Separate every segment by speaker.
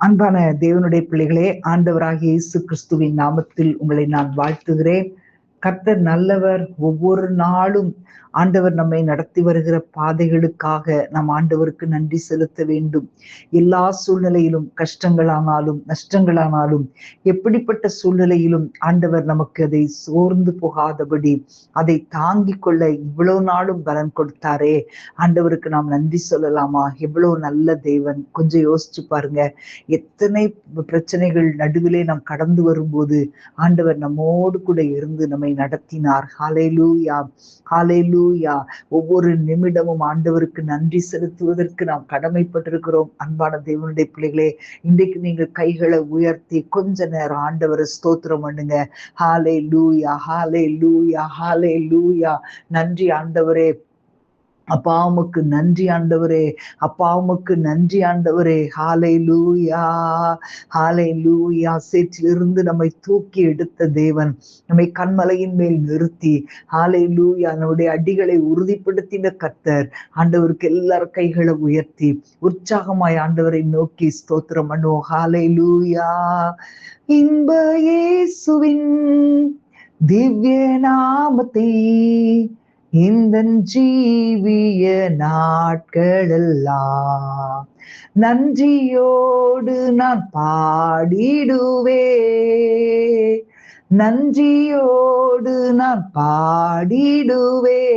Speaker 1: அன்பான தேவனுடைய பிள்ளைகளே, ஆண்டவராகிய இயேசு கிறிஸ்துவின் நாமத்தில் உங்களை நான் வாழ்த்துகிறேன். கர்த்தர் நல்லவர். ஒவ்வொரு நாளும் ஆண்டவர் நம்மை நடத்தி வருகிற பாதைகளுக்காக நாம் ஆண்டவருக்கு நன்றி செலுத்த வேண்டும். எல்லா சூழ்நிலையிலும், கஷ்டங்களானாலும் நஷ்டங்களானாலும், எப்படிப்பட்ட சூழ்நிலையிலும் ஆண்டவர் நமக்கு அதை சோர்ந்து போகாதபடி அதை தாங்கிக் கொள்ள இவ்வளவு நாளும் பலன் கொடுத்தாரே, ஆண்டவருக்கு நாம் நன்றி சொல்லலாமா? எவ்வளவு நல்ல தேவன். கொஞ்சம் யோசிச்சு பாருங்க. எத்தனை பிரச்சனைகள் நடுவிலே நாம் கடந்து வரும்போது ஆண்டவர் நம்மோடு கூட இருந்து நம்மை நடத்தினார். ஹalleluya, ஹalleluya. ஒவ்வொரு நிமிடமும் ஆண்டவருக்கு நன்றி செலுத்துவதற்கு நாம் கடமைப்பட்டிருக்கிறோம். அன்பான தேவனுடைய பிள்ளைகளே, இன்றைக்கு நீங்கள் கைகளை உயர்த்தி கொஞ்ச நேரம் ஆண்டவரை ஸ்தோத்திரம் பண்ணுங்க. ஹalleluya, ஹalleluya, ஹalleluya. நன்றி ஆண்டவரே. அப்பா உமக்கு நன்றி ஆண்டவரே, அப்பா உமக்கு நன்றி ஆண்டவரே. ஹalleluya, ஹalleluya. சேற்றிலிருந்து நம்மை தூக்கி எடுத்த தேவன், நம்மை கன்மலையின் மேல் நிறுத்தி ஹalleluya நம்முடைய அடிகளை உறுதிப்படுத்தின கர்த்தர். ஆண்டவருக்கு எல்லார் கைகளை உயர்த்தி உற்சாகமாய் ஆண்டவரை நோக்கி ஸ்தோத்திரம் பண்ணுவோம். ஹalleluya. இன்ப இயேசுவின் திவ்ய நாமத்தை இந்த ஜீவிய நாட்களெல்லாம் நன்றியோடு நான் பாடிடுவே, நன்றியோடு நான் பாடிடுவே.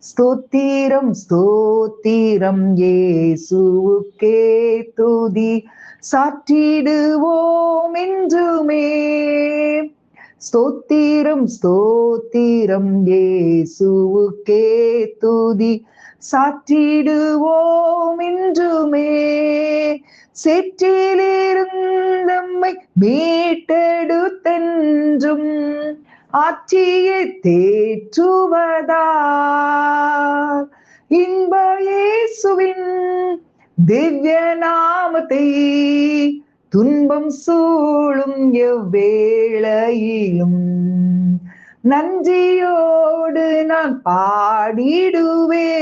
Speaker 1: ஸ்தோத்திரம் ஸ்தோத்திரம் இயேசுவுக்கே துதி சாற்றிடுவோம் என்றுமே. ஸ்தோத்திரம் ஸ்தோத்திரம் இயேசுவுக்கே துதி சாற்றிடுவோம் என்றுமே. சேற்றிலிருந்தம்மை மீட்டெடுத்தென்றும் ஆட்சியை தேற்றுவதார். இன்ப இயேசுவின் திவ்ய நாமத்தை துன்பம் சூழும் எவ்வேளையிலும் நன்றியோடு நான் பாடிடுவே,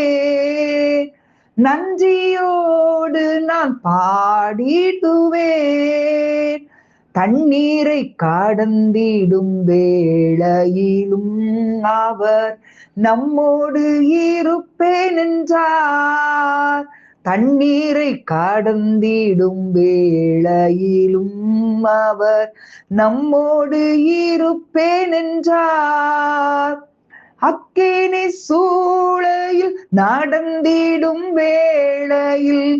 Speaker 1: நன்றியோடு நான் பாடிடுவே. தண்ணீரை கடந்திடும் வேளையிலும் அவர் நம்மோடு இருப்பேன் என்றார். தண்ணீரை கடந்திடும் வேளையிலும் அவர் நம்மோடு இருப்பேன் என்றார். அக்கினி சூளையில் நடந்திடும் வேளையில்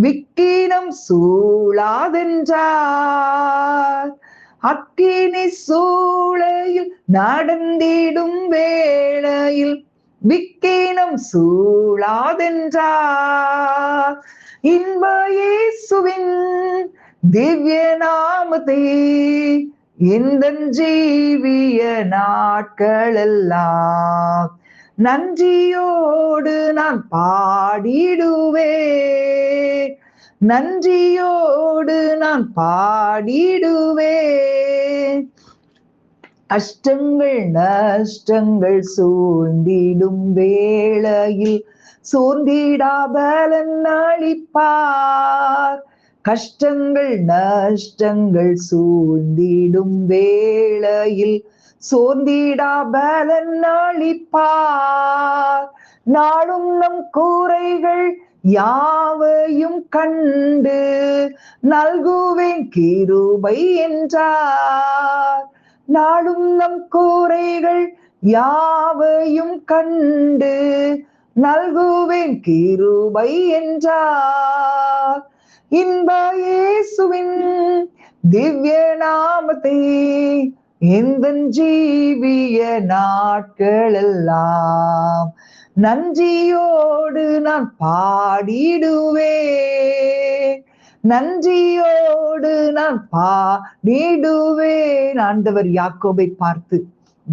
Speaker 1: விக்கினம் சூழாதென்றார். அக்கினி சூளையில் நடந்திடும் வேளையில் விக்கினம் சூழாதென்றார். இன்ப இயேசுவின் திவ்ய நாமத்தை இந்த ஜீவிய நாட்களெல்லாம் நன்றியோடு நான் பாடிடுவே, நன்றியோடு நான் பாடிடுவே. அஷ்டங்கள் நஷ்டங்கள் சூழ்ந்திடும் வேளையில் சோர்ந்திடாபலன் அளிப்பார். கஷ்டங்கள் நஷ்டங்கள் சூழ்ந்திடும் வேளையில் சோர்ந்திடாபலன் அளிப்பார். நாளும் நம் கூரைகள் யாவையும் கண்டு நல்குவேன் கிருபை என்றார். நாளும் நம் கூரைகள் யாவையும் கண்டு நல்குவேன் கிருபை என்றார். இன்ப இயேசுவின் திவ்ய நாமத்தை இந்த ஜீவிய நாட்களெல்லாம் நன்றியோடு நான் பாடிடுவே, நன்றியோடு நான் பாடிடுவேன். ஆண்டவர் யாக்கோபை பார்த்து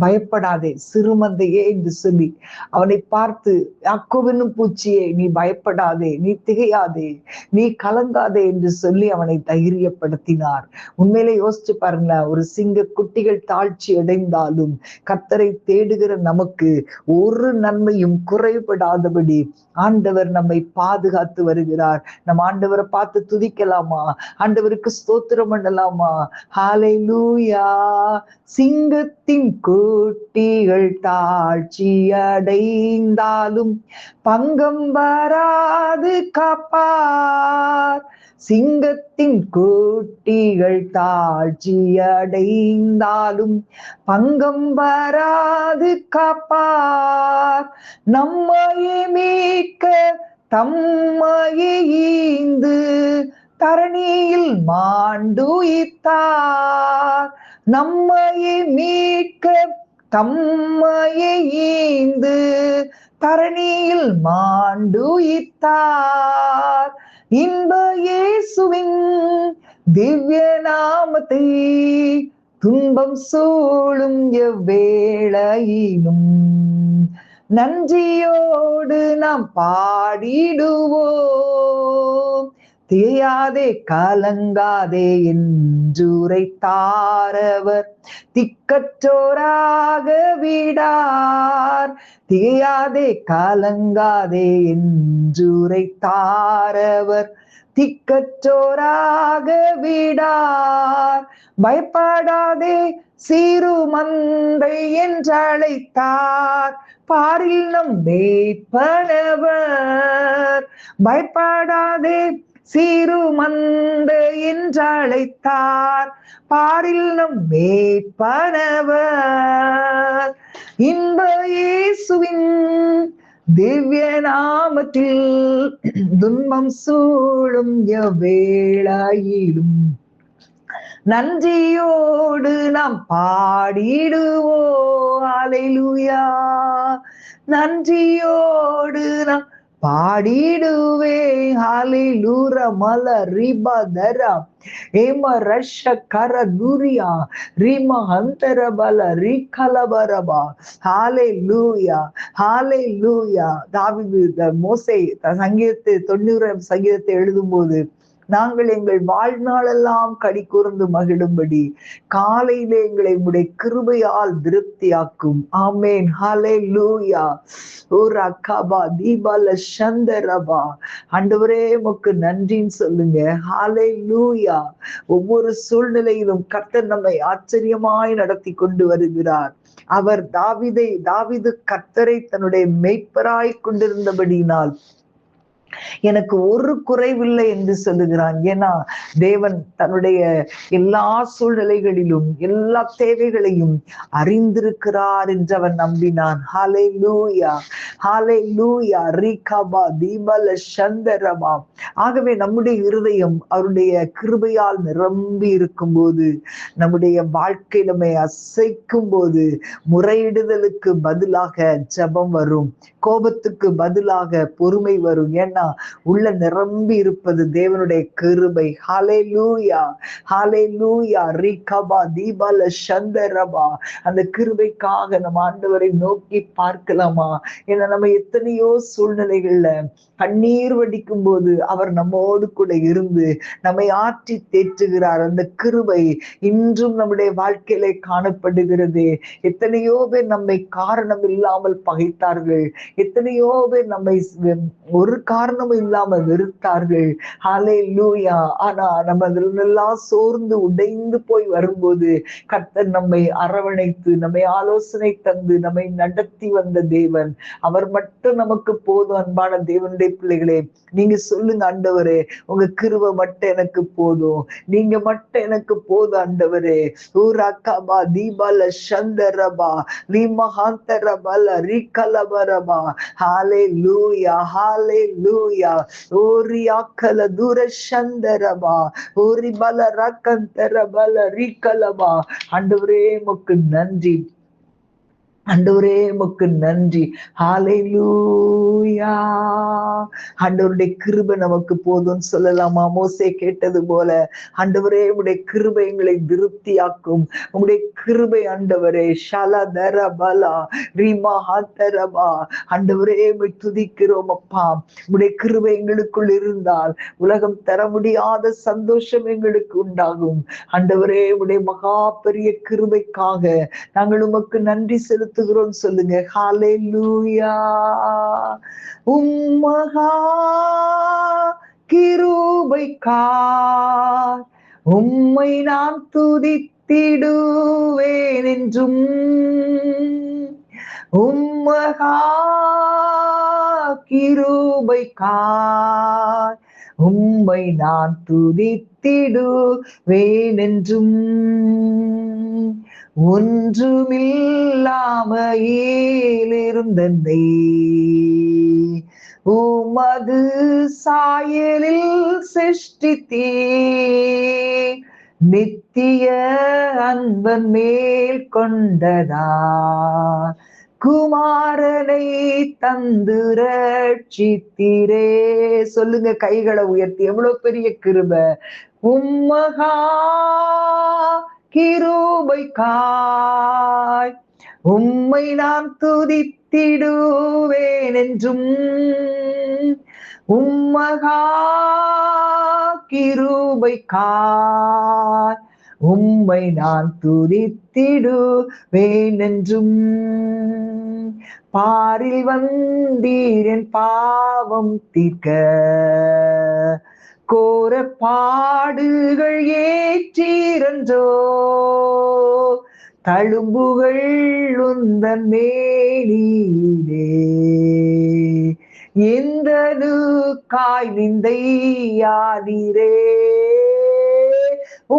Speaker 1: பயப்படாதே சிறுமந்தையே என்று சொல்லி அவனை பார்த்து, யாக்கோபென்னும் பூச்சியே நீ பயப்படாதே, நீ திகையாதே, நீ கலங்காதே என்று சொல்லி அவனை தைரியப்படுத்தினார். உண்மையிலே யோசிச்சு பாருங்களேன், ஒரு சிங்க குட்டிகள் தாழ்ச்சி அடைந்தாலும் கர்த்தரை தேடுகிற நமக்கு ஒரு நன்மையும் குறைபடாதபடி ஆண்டவர் நம்மை பாதுகாத்து வருகிறார். நம்ம ஆண்டவரை பார்த்து துதிக்கலாமா? ஆண்டவருக்கு ஸ்தோத்திரம் பண்ணலாமா? ஹalleluya. சிங்கத்தின் குட்டிகள் தாழ்ச்சி அடைந்தாலும் பங்கம் வராது காப்பார். சிங்கத்தின் குட்டிகள் தாழ்ச்சி அடைந்தாலும் பங்கம் வராது காப்பார். நம்மையே மீட்க தம்மையே ஈந்து தரணியில் மாண்டுயித்தார். நம்மையே மீட்க தம்மையே ஈந்து தரணியில் மாண்டுயித்தார். இன்ப இயேசுவின் திவ்ய நாமத்தை துன்பம் சூழும் எவ்வேளையிலும் நன்றியோடு நாம் பாடிடுவோம். திகையாதே கலங்காதே என்றுரைத்தாரவர் திக்கற்றோராக விடார். திகையாதே கலங்காதே என்றுரைத்தாரவர் திக்கற்றோராக விடார். பயப்படாதே சிறு மந்தை என்றழைத்தார் பாரில் நம் மேய்ப்பனவர். பயப்படாதே சிறு மந்தை என்றழைத்தார் பாரில் நம் மேய்ப்பனவர். இன்ப இயேசுவின் திவ்ய நாமத்தில் துன்பம் சூழும் எவ்வேளையிலும் நன்றியோடு நாம் பாடிடுவோம். ஹல்லேலூயா. நன்றியோடு நாம் பாடிடுவே. ஹalleluya. மலரிபதரா ஏம ரஷ கரதுரியா ரிம ஹந்தரபல ரிகலபரபா. ஹalleluya. ஹalleluya. தாவீது மோசே சங்கீதத்தை 90 சங்கீதத்தை எழுதும்போது, நாங்கள் எங்கள் வாழ்நாளெல்லாம் கடி கூர்ந்து மகிழும்படி காலையிலே எங்களை உம்முடைய கிருபையால் திருப்தியாக்கும். ஆமேன். ஹalleluya. ஓ ரகபா தீபால சந்தரபா. ஆண்டவரே உமக்கு நன்றின்னு சொல்லுங்க. ஹalleluya. ஒவ்வொரு சூழ்நிலையிலும் கர்த்தர் நம்மை ஆச்சரியமாய் நடத்தி கொண்டு வருகிறார். அவர் தாவீது கர்த்தரை தன்னுடைய மேய்ப்பராய் கொண்டிருந்தபடியினால் எனக்கு ஒரு குறைவில்லை என்று சொல்லுகிறான். ஏன்னா தேவன் தன்னுடைய எல்லா சூழ்நிலைகளிலும் எல்லா தேவைகளையும் அறிந்திருக்கிறார் என்று அவன் நம்பினான். ஹalleluya. ஹalleluya. ரிகபா தீபல சந்தரபா. ஆகவே நம்முடைய இருதயம் அவருடைய கிருபையால் நிரம்பி இருக்கும் போது, நம்முடைய வாழ்க்கை நம்மை அசைக்கும் போது, முறையிடுதலுக்கு பதிலாக ஜெபம் வரும், கோபத்துக்கு பதிலாக பொறுமை வரும். ஏன்னா உள்ள நிரம்பி இருப்பது தேவனுடைய கிருபை. ஹalleluya. ஹalleluya. ரிகபா தீபல சந்தரபா. அந்த கிருபைக்காக நம்ம ஆண்டவரை நோக்கி பார்க்கலாமா? ஏன்னா நம்ம எத்தனையோ சூழ்நிலைகள்ல கண்ணீர் வடிக்கும் போது அவர் நம்மோடு கூட இருந்து நம்மை ஆற்றி தேற்றுகிறார். அந்த கிருபை இன்றும் நம்முடைய வாழ்க்கையிலே காணப்படுகிறது. எத்தனையோ பேர் நம்மை காரணம் இல்லாமல் பகைத்தார்கள். எத்தனையோ பேர் நம்மை ஒரு காரணமும் இல்லாமல் வெறுத்தார்கள். ஹalleluya. ஆனா நம்ம அதெல்லாம் சோர்ந்து உடைந்து போய் வரும்போது கர்த்தர் நம்மை அரவணைத்து நம்மை ஆலோசனை தந்து நம்மை நடத்தி வந்த தேவன். அவர் மட்டும் நமக்கு போதும். அன்பான தேவனுடைய பிள்ளைகளே, நீங்க சொல்லுங்க, ஆண்டவரே உங்க கிருபை மட்டும் எனக்கு போதும், நீங்க மட்டும் எனக்கு போதும் ஆண்டவரே. ஊராக்கபா தீபால சந்தரபா லிமஹாந்தரபல ரிகலபரபா. ஹalleluya. ஹalleluya. ஓரியாக்கல தூர சந்தரபா ஓரி பல ரக்கந்தரபல ரிகலபா. ஆண்டவரே உமக்கு நன்றி. ஆண்டவரே உமக்கு நன்றி. ஹalleluya. ஆண்டவருடைய கிருபை நமக்கு போதும்னு சொல்லலாமா? மோசே கேட்டது போல, ஆண்டவரே உம்முடைய கிருபை எங்களை திருப்தியாக்கும். உம்முடைய கிருபை ஆண்டவரே ஷலதர பலா ரீமா ஹாத்தரபா. ஆண்டவரே உம்மை துதிக்கிறோம் அப்பா. உம்முடைய கிருபை எங்களுக்குள் இருந்தால் உலகம் தர முடியாத சந்தோஷம் எங்களுக்கு உண்டாகும். ஆண்டவரே உம்முடைய மகா பெரிய கிருபைக்காக நாங்கள் உமக்கு நன்றி செலுத்துகிறோம் சொல்லுங்க. ஹalleluya. உம்மகா கிருபைக்காய் உம்மை நான் துதித்திடுவேன் என்றும். உம்மகா கிருபைக்காய் உம்மை நான் துதித்திடுவேன் என்றும். ஒன்றுமில்லாமையில் இருந்தனை உமது சாயலில் சிருஷ்டித்தீ. நித்திய அன்பன் மேல் கொண்டதா குமாரனை தந்து ரட்சித்தீரே. சொல்லுங்க கைகளை உயர்த்தி. எவ்வளவு பெரிய கிருபை. உம்மகா கிருபைக்காய் உம்மை நான் துதித்திடுவேன் என்றும். உம்மகா கிருபைக்காய் உம்மை நான் துதித்திடுவேன் என்றும். பாரில் வந்தீர் என் பாவம் தீர்க்க, கோர பாடுகள் ஏற்றீரன்றோ. தழும்புகள் உந்தன் மேனிலே எந்தனுக்காய் நிந்தையானீரே.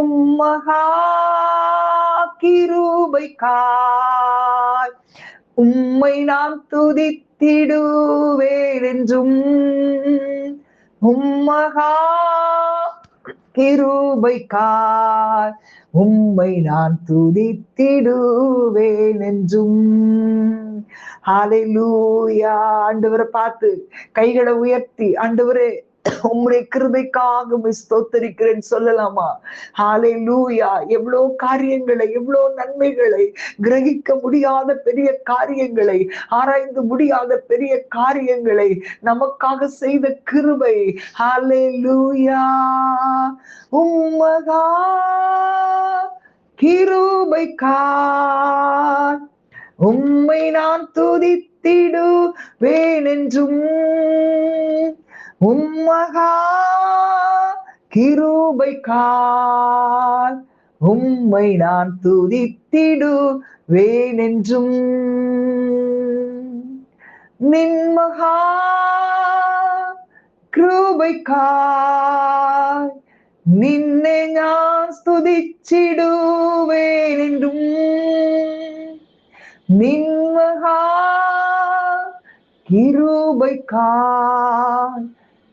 Speaker 1: உம்மகா கிருபைக்காய் உம்மை நான் துதித்திடுவேன் என்றும். உம்மகா கிருபைக்காய் உம்மை நான் துதித்திடுவேன் என்றும். ஹalleluya. ஆண்டவரை பார்த்து கைகளை உயர்த்தி, ஆண்டவரே உம்முடைய கிருபைக்காக ஸ்தோத்தரிக்கிறேன் சொல்லலாமா? ஹalleluya. எவ்வளவு காரியங்களை, எவ்வளவு நன்மைகளை, கிரகிக்க முடியாத பெரிய காரியங்களை, ஆராய்ந்து முடியாத பெரிய காரியங்களை நமக்காக செய்த கிருபை. ஹalleluya. உம்மகா கிருபைக்காய் உம்மை நான் துதித்திடுவேன் என்றும். உம்மகா கிருபைக்காய் உம்மை நான் துதித்திடுவேன் என்றும். நின்மகா கிருபைக்காய் നിന്നെ ഞാൻ സ്തുതിച്ചിടുവേനെന്നും നിന്മഹാ കിരുബൈക്കായി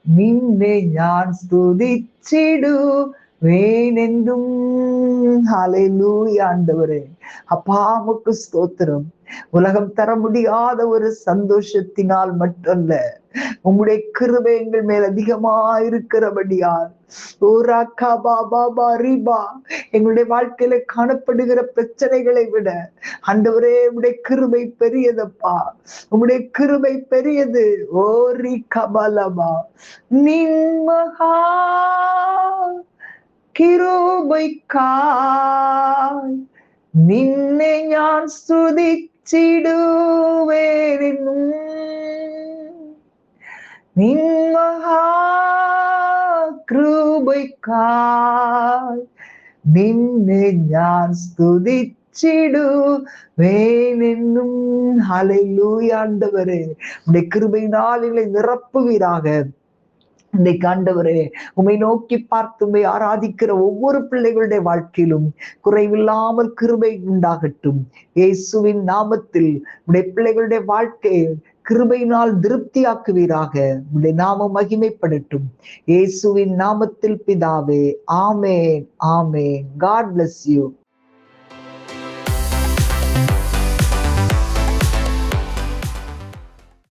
Speaker 1: നിന്നെ ഞാൻ സ്തുതിച്ചിടുവേനെന്നും. ஹalleluya. ஆண்டவரே அப்பா உமக்கு ஸ்தோத்திரம். உலகம் தர முடியாத ஒரு சந்தோஷத்தினால் மட்டுமல்ல, உம்முடைய கிருபை எங்கள் மேல் அதிகமா இருக்கிறபடியால் எங்களுடைய வாழ்க்கையில காணப்படுகிற பிரச்சனைகளை விட ஆண்டவரே உம்முடைய கிருபை பெரியதப்பா. உம்முடைய கிருபை பெரியது. ஓரி கபலமா நின்மகா கிருபைக்காய் നിന്നെ ഞാൻ സ്തുതിച്ചിടുവേനെന്നും നിൻ മഹാകൃപയ്ക്കായി നിന്നെ ഞാൻ സ്തുതിച്ചിടുവേനെന്നും. ஹalleluya. ஆண்டவரே உம்முடைய கிருபையினால் எங்களை நிரப்புவீராக. இன்னைக்கு ஆண்டவரே உம்மை நோக்கி பார்த்து உம்மை ஆராதிக்கிற ஒவ்வொரு பிள்ளைகளுடைய வாழ்க்கையிலும் குறைவில்லாமல் கிருபை உண்டாகட்டும். இயேசுவின் நாமத்தில் உடைய பிள்ளைகளுடைய வாழ்க்கையை கிருபையினால் திருப்தியாக்குவீராக. உடைய நாமம் மகிமைப்படட்டும். இயேசுவின் நாமத்தில் பிதாவே. ஆமேன், ஆமேன். God bless you.